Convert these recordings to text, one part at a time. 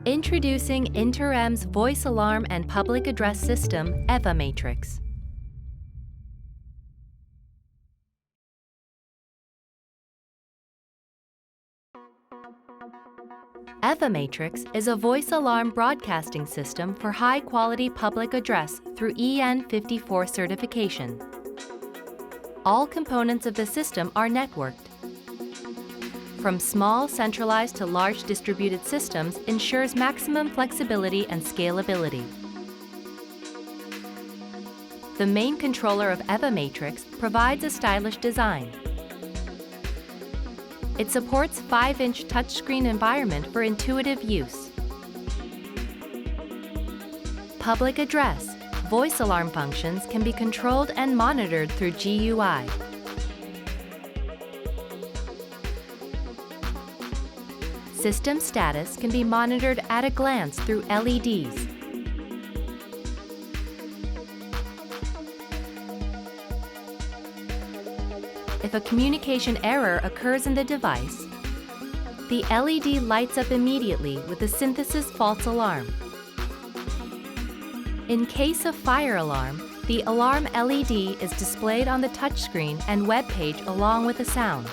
Introducing Interem's voice alarm and public address system, EVA Matrix. EVA Matrix is a voice alarm broadcasting system for high-quality public address through EN54 certification. All components of the system are networked. From small, centralized to large distributed systems ensures maximum flexibility and scalability. The main controller of EVA Matrix provides a stylish design. It supports 5-inch touchscreen environment for intuitive use. Public address, voice alarm functions can be controlled and monitored through GUI. System status can be monitored at a glance through LEDs. If a communication error occurs in the device, the LED lights up immediately with the synthesis false alarm. In case of fire alarm, the alarm LED is displayed on the touchscreen and web page along with the sound.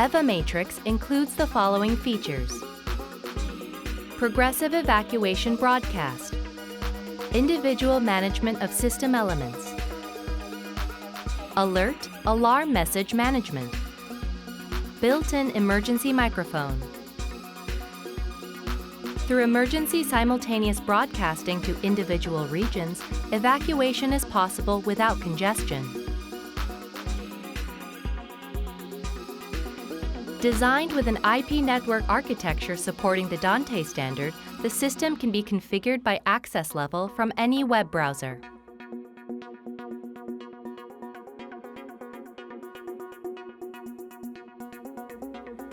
EVA Matrix includes the following features: progressive evacuation broadcast, individual management of system elements, alert, alarm message management, built-in emergency microphone. Through emergency simultaneous broadcasting to individual regions, evacuation is possible without congestion. Designed with an IP network architecture supporting the Dante standard, the system can be configured by access level from any web browser.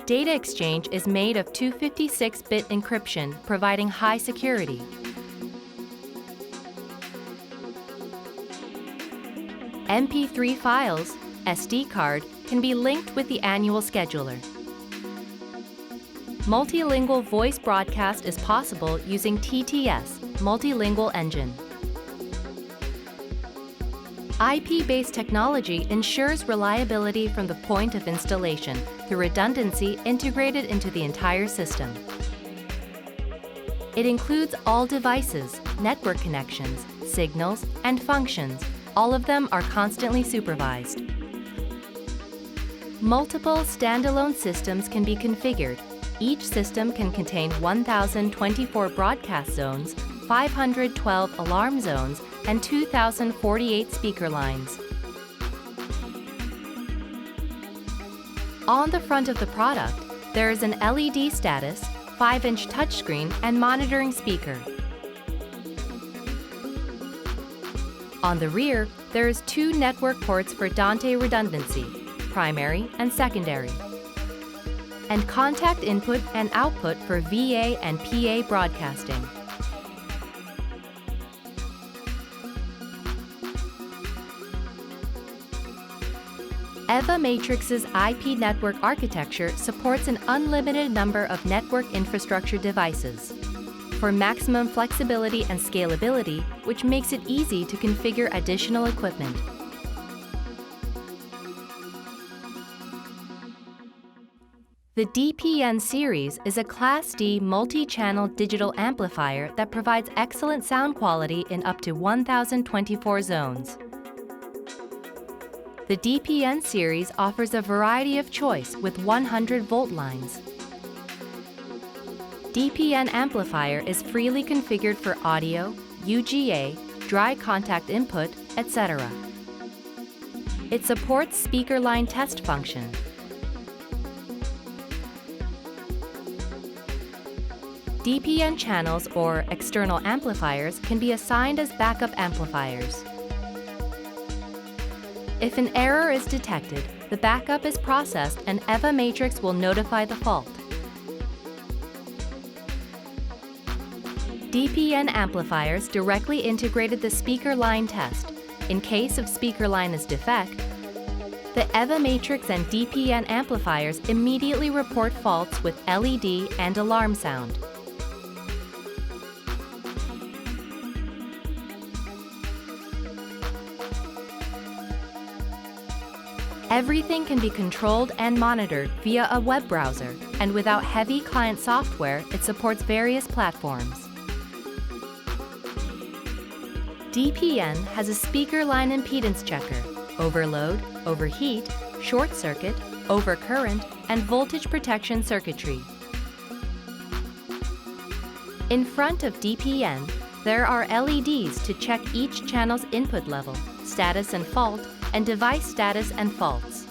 Data exchange is made of 256-bit encryption, providing high security. MP3 files, SD card, can be linked with the annual scheduler. Multilingual voice broadcast is possible using TTS, Multilingual Engine. IP-based technology ensures reliability from the point of installation through redundancy integrated into the entire system. It includes all devices, network connections, signals, and functions. All of them are constantly supervised. Multiple standalone systems can be configured. Each system can contain 1,024 broadcast zones, 512 alarm zones, and 2,048 speaker lines. On the front of the product, there is an LED status, 5-inch touchscreen, and monitoring speaker. On the rear, there is 2 network ports for Dante redundancy, primary and secondary, and contact input and output for VA and PA broadcasting. EVA Matrix's IP network architecture supports an unlimited number of network infrastructure devices for maximum flexibility and scalability, which makes it easy to configure additional equipment. The DPN series is a Class D multi-channel digital amplifier that provides excellent sound quality in up to 1,024 zones. The DPN series offers a variety of choice with 100-volt lines. DPN amplifier is freely configured for audio, UGA, dry contact input, etc. It supports speaker line test function. DPN channels or external amplifiers can be assigned as backup amplifiers. If an error is detected, the backup is processed and EVA Matrix will notify the fault. DPN amplifiers directly integrated the speaker line test. In case of speaker line is defect, The EVA matrix and DPN amplifiers immediately report faults with LED and alarm sound. Everything can be controlled and monitored via a web browser, and without heavy client software, it supports various platforms. DPN has a speaker line impedance checker, overload, overheat, short circuit, overcurrent, and voltage protection circuitry. In front of DPN, there are LEDs to check each channel's input level, status and fault, and device status and faults.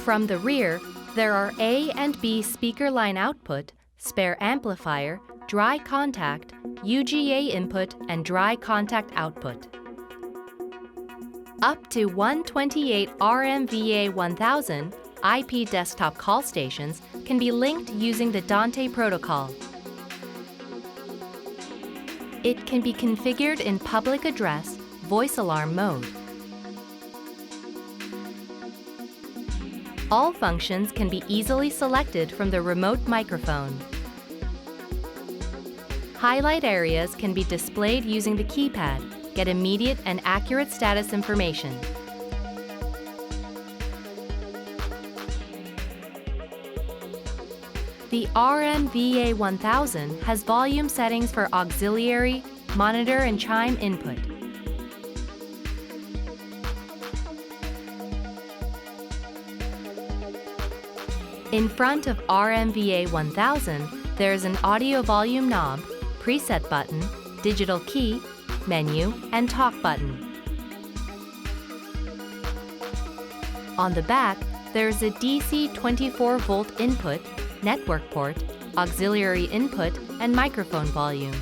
From the rear, there are A and B speaker line output, spare amplifier, dry contact, UGA input, and dry contact output. Up to 128 RMVA1000 IP desktop call stations can be linked using the Dante protocol. It can be configured in public address, voice alarm mode. All functions can be easily selected from the remote microphone. Highlight areas can be displayed using the keypad. Get immediate and accurate status information. The RMVA1000 has volume settings for auxiliary, monitor, and chime input. In front of RMVA1000, there is an audio volume knob, preset button, digital key, menu, and talk button. On the back, there is a DC 24-volt input, network port, auxiliary input, and microphone volume.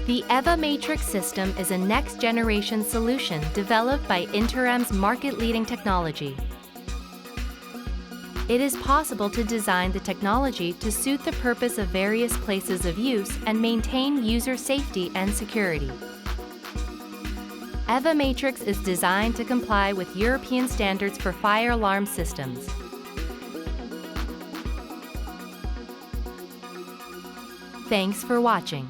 The EVA Matrix system is a next-generation solution developed by Interem's market-leading technology. It is possible to design the technology to suit the purpose of various places of use and maintain user safety and security. EVA Matrix is designed to comply with European standards for fire alarm systems. Thanks for watching.